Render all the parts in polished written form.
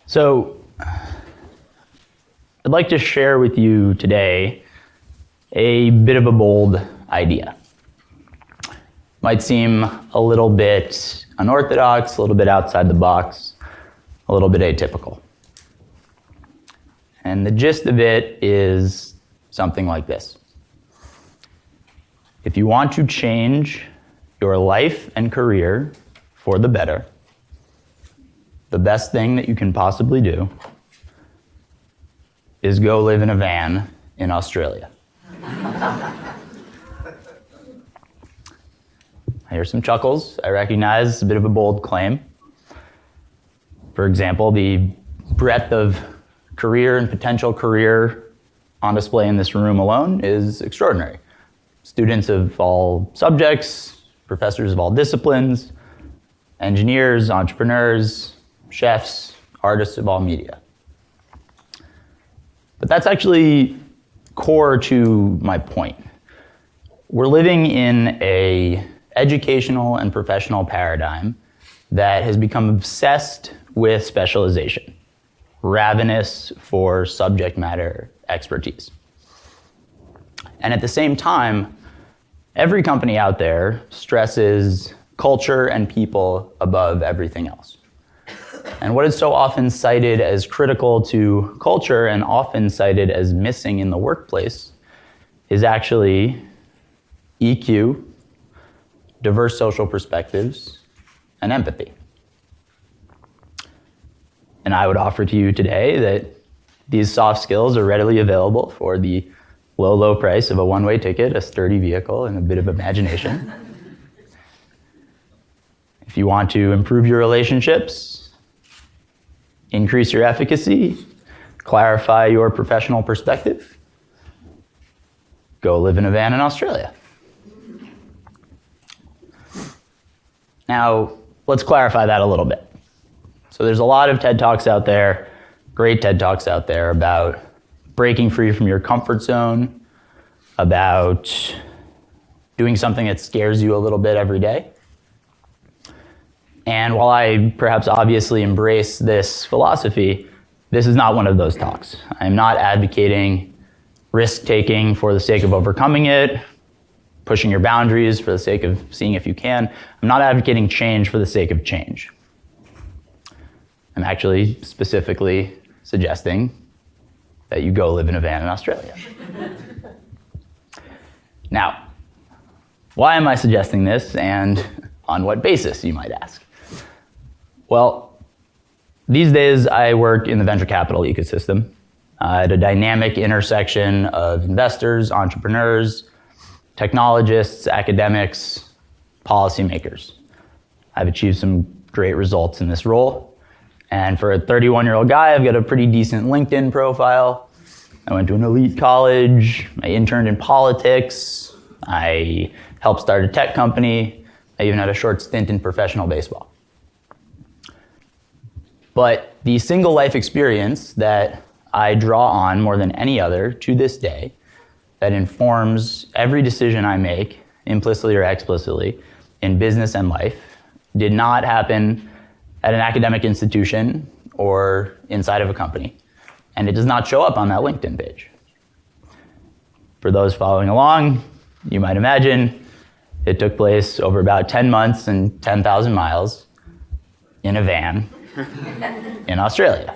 So I'd like to share with you today a bit of a bold idea. Might seem a little bit unorthodox, a little bit outside the box, a little bit atypical. And the gist of it is something like this. If you want to change your life and career for the better, the best thing that you can possibly do is go live in a van in Australia. I hear some chuckles. I recognize it's a bit of a bold claim. For example, the breadth of career and potential career on display in this room alone is extraordinary. Students of all subjects, professors of all disciplines, engineers, entrepreneurs, chefs, artists of all media. But that's actually core to my point. We're living in an educational and professional paradigm that has become obsessed with specialization, ravenous for subject matter expertise. And at the same time, every company out there stresses culture and people above everything else. And what is so often cited as critical to culture and often cited as missing in the workplace is actually EQ, diverse social perspectives, and empathy. And I would offer to you today that these soft skills are readily available for the low price of a one-way ticket, a sturdy vehicle, and a bit of imagination. If you want to improve your relationships, increase your efficacy, clarify your professional perspective, go live in a van in Australia. Now, let's clarify that a little bit. So there's a lot of TED Talks out there, great TED Talks out there about breaking free from your comfort zone, about doing something that scares you a little bit every day. And while I perhaps obviously embrace this philosophy, this is not one of those talks. I'm not advocating risk-taking for the sake of overcoming it, pushing your boundaries for the sake of seeing if you can. I'm not advocating change for the sake of change. I'm actually specifically suggesting that you go live in a van in Australia. Now, why am I suggesting this, and on what basis, you might ask? Well, these days I work in the venture capital ecosystem at a dynamic intersection of investors, entrepreneurs, technologists, academics, policymakers. I've achieved some great results in this role. And for a 31-year-old guy, I've got a pretty decent LinkedIn profile. I went to an elite college. I interned in politics. I helped start a tech company. I even had a short stint in professional baseball. But the single life experience that I draw on more than any other to this day, that informs every decision I make, implicitly or explicitly, in business and life, did not happen at an academic institution or inside of a company. And it does not show up on that LinkedIn page. For those following along, you might imagine it took place over about 10 months and 10,000 miles in a van in Australia.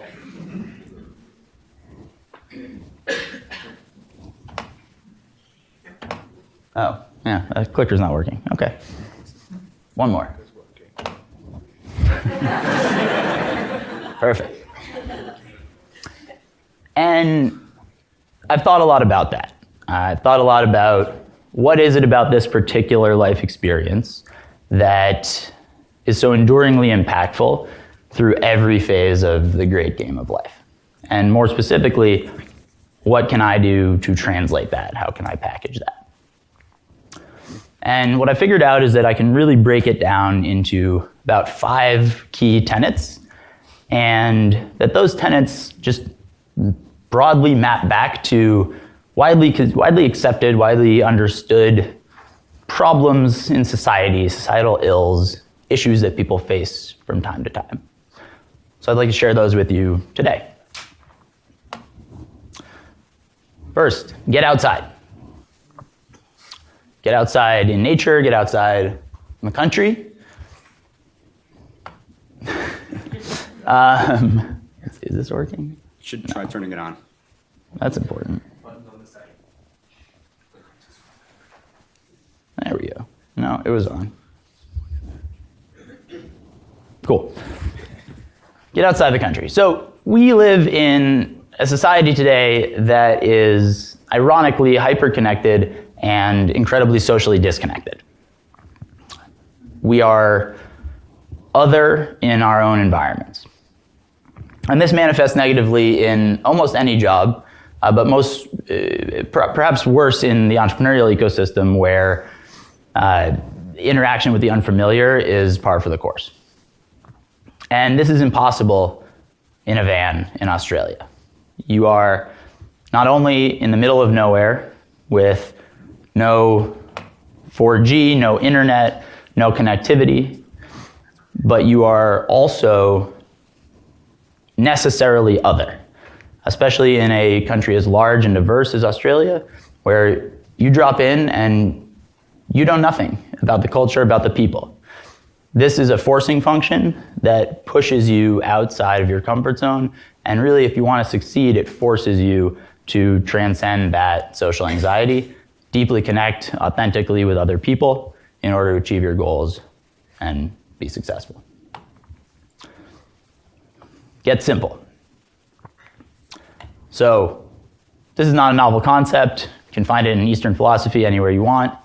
Oh, yeah, that clicker's not working. Okay. One more. Perfect. And I've thought a lot about that. I've thought a lot about what is it about this particular life experience that is so enduringly impactful through every phase of the great game of life. And more specifically, what can I do to translate that? How can I package that? And what I figured out is that I can really break it down into about 5 key tenets, and that those tenets just broadly map back to widely accepted, widely understood problems in society, societal ills, issues that people face from time to time. So I'd like to share those with you today. First, get outside. Get outside in nature, get outside in the country. Is this working? Should try turning it on. That's important. There we go. No, it was on. Cool. Get outside the country. So we live in a society today that is ironically hyper-connected and incredibly socially disconnected. We are other in our own environments. And this manifests negatively in almost any job, but perhaps worse in the entrepreneurial ecosystem where interaction with the unfamiliar is par for the course. And this is impossible in a van in Australia. You are not only in the middle of nowhere with no 4G, no internet, no connectivity, but you are also necessarily other, especially in a country as large and diverse as Australia, where you drop in and you know nothing about the culture, about the people. This is a forcing function that pushes you outside of your comfort zone, and really, if you want to succeed, it forces you to transcend that social anxiety, deeply connect authentically with other people in order to achieve your goals and be successful. Get simple. So this is not a novel concept. You can find it in Eastern philosophy anywhere you want,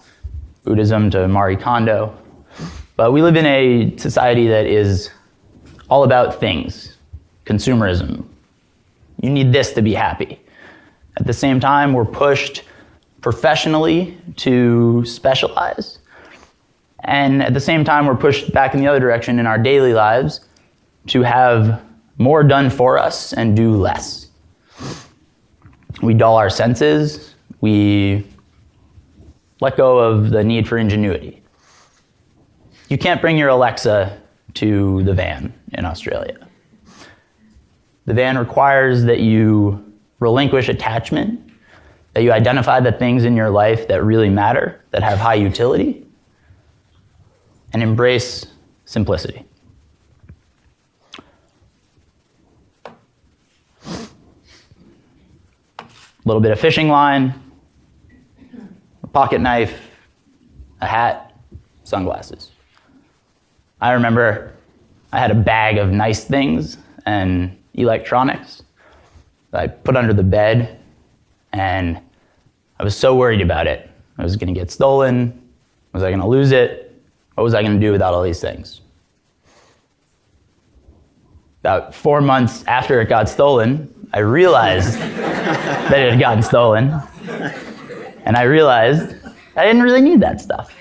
Buddhism to Marie Kondo. But we live in a society that is all about things, consumerism. You need this to be happy. At the same time, we're pushed professionally to specialize. And at the same time, we're pushed back in the other direction in our daily lives to have more done for us and do less. We dull our senses. We let go of the need for ingenuity. You can't bring your Alexa to the van in Australia. The van requires that you relinquish attachment, that you identify the things in your life that really matter, that have high utility, and embrace simplicity. A little bit of fishing line, a pocket knife, a hat, sunglasses. I remember I had a bag of nice things and electronics that I put under the bed, and I was so worried about it. I was going to get stolen. Was I going to lose it? What was I going to do without all these things? About 4 months after it got stolen, I realized that it had gotten stolen, and I realized I didn't really need that stuff.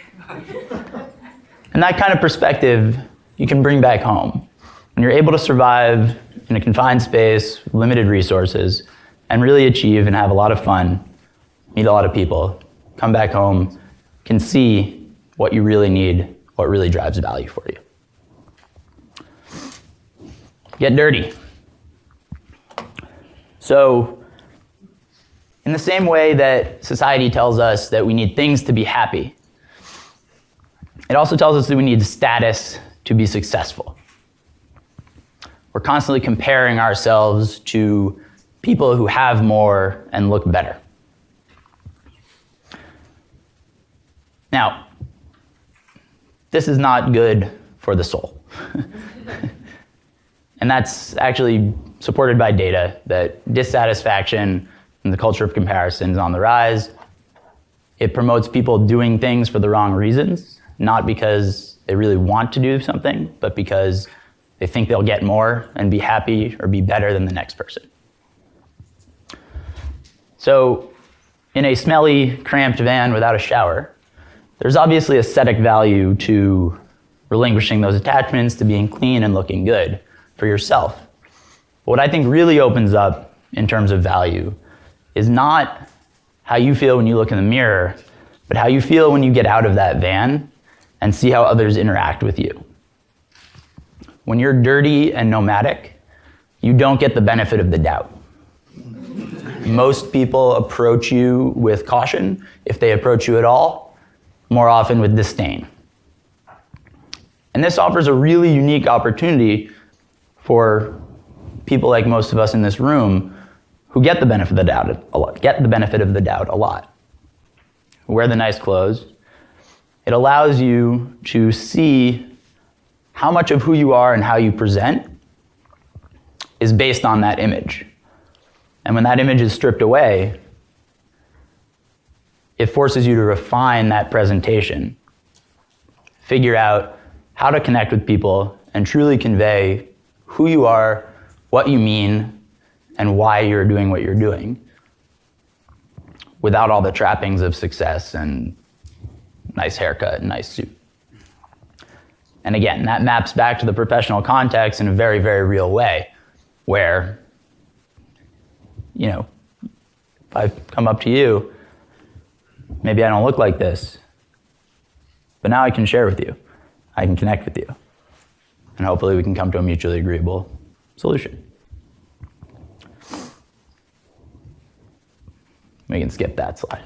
And that kind of perspective you can bring back home. When you're able to survive in a confined space, limited resources, and really achieve and have a lot of fun, meet a lot of people, come back home, can see what you really need, what really drives value for you. Get dirty. So, in the same way that society tells us that we need things to be happy, it also tells us that we need status to be successful. We're constantly comparing ourselves to people who have more and look better. Now, this is not good for the soul. And that's actually supported by data that dissatisfaction and the culture of comparison is on the rise. It promotes people doing things for the wrong reasons, not because they really want to do something, but because they think they'll get more and be happy or be better than the next person. So, in a smelly, cramped van without a shower, there's obviously aesthetic value to relinquishing those attachments, to being clean and looking good for yourself. But what I think really opens up in terms of value is not how you feel when you look in the mirror, but how you feel when you get out of that van and see how others interact with you. When you're dirty and nomadic, you don't get the benefit of the doubt. Most people approach you with caution, if they approach you at all, more often with disdain. And this offers a really unique opportunity for people like most of us in this room who get the benefit of the doubt a lot. Wear the nice clothes. It allows you to see how much of who you are and how you present is based on that image. And when that image is stripped away, it forces you to refine that presentation, figure out how to connect with people, and truly convey who you are, what you mean, and why you're doing what you're doing, without all the trappings of success and nice haircut and nice suit. And again, that maps back to the professional context in a very, very real way, where, if I come up to you, maybe I don't look like this, but now I can share with you. I can connect with you. And hopefully we can come to a mutually agreeable solution. We can skip that slide.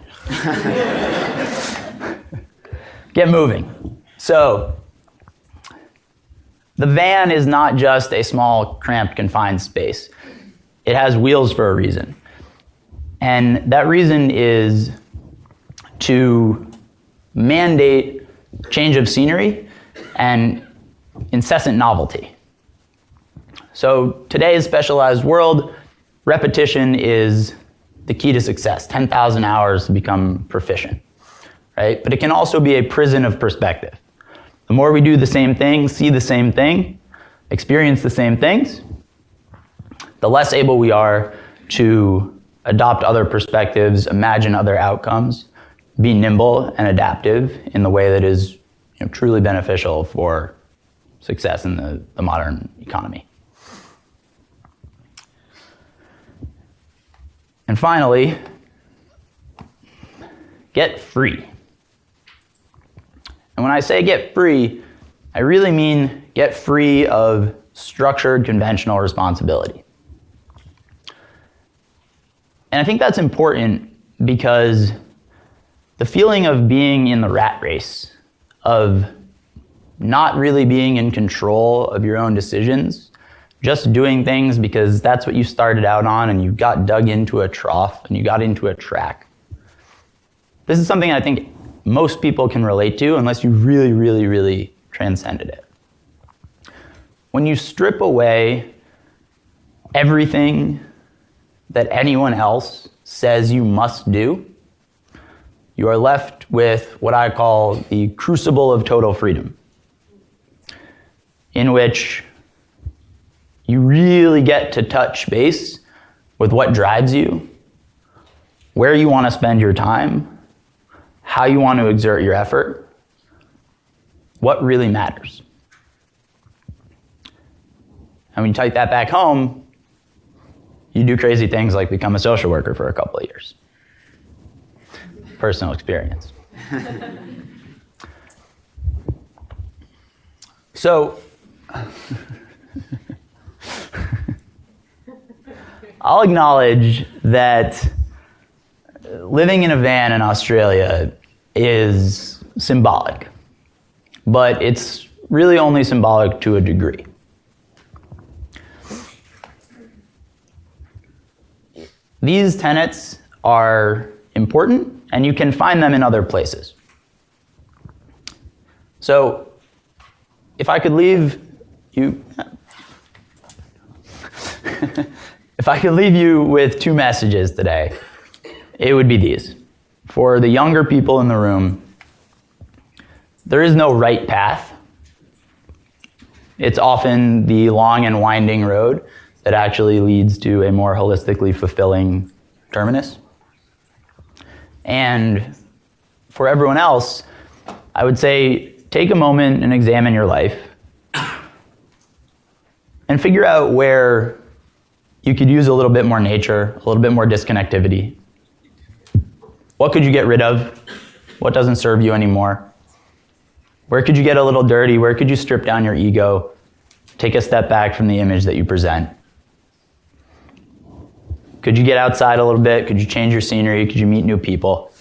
Get moving. So, the van is not just a small, cramped, confined space. It has wheels for a reason. And that reason is to mandate change of scenery and incessant novelty. So today's specialized world, repetition is the key to success. 10,000 hours to become proficient, right? But it can also be a prison of perspective. The more we do the same thing, see the same thing, experience the same things, the less able we are to adopt other perspectives, imagine other outcomes, be nimble and adaptive in the way that is truly beneficial for success in the modern economy. And finally, get free. And when I say get free, I really mean get free of structured conventional responsibility. And I think that's important because the feeling of being in the rat race, of not really being in control of your own decisions, just doing things because that's what you started out on and you got dug into a trough and you got into a track. This is something I think most people can relate to unless you really, really, really transcended it. When you strip away everything that anyone else says you must do, you are left with what I call the crucible of total freedom, in which you really get to touch base with what drives you, where you want to spend your time, how you want to exert your effort, what really matters. And when you take that back home, you do crazy things like become a social worker for a couple of years. Personal experience. So, I'll acknowledge that living in a van in Australia is symbolic, but it's really only symbolic to a degree. These tenets are important, and you can find them in other places. So, if I could leave you with two messages today, it would be these. For the younger people in the room, there is no right path. It's often the long and winding road that actually leads to a more holistically fulfilling terminus. And for everyone else, I would say take a moment and examine your life and figure out where you could use a little bit more nature, a little bit more disconnectivity. What could you get rid of? What doesn't serve you anymore? Where could you get a little dirty? Where could you strip down your ego? Take a step back from the image that you present Could you get outside a little bit? Could you change your scenery? Could you meet new people?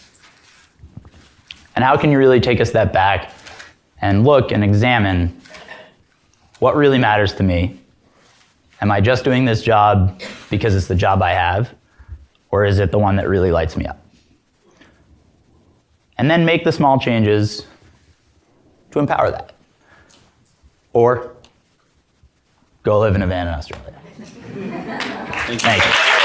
And how can you really take a step back and look and examine what really matters to me? Am I just doing this job because it's the job I have? Or is it the one that really lights me up? And then make the small changes to empower that. Or go live in a van in Australia. Thank you.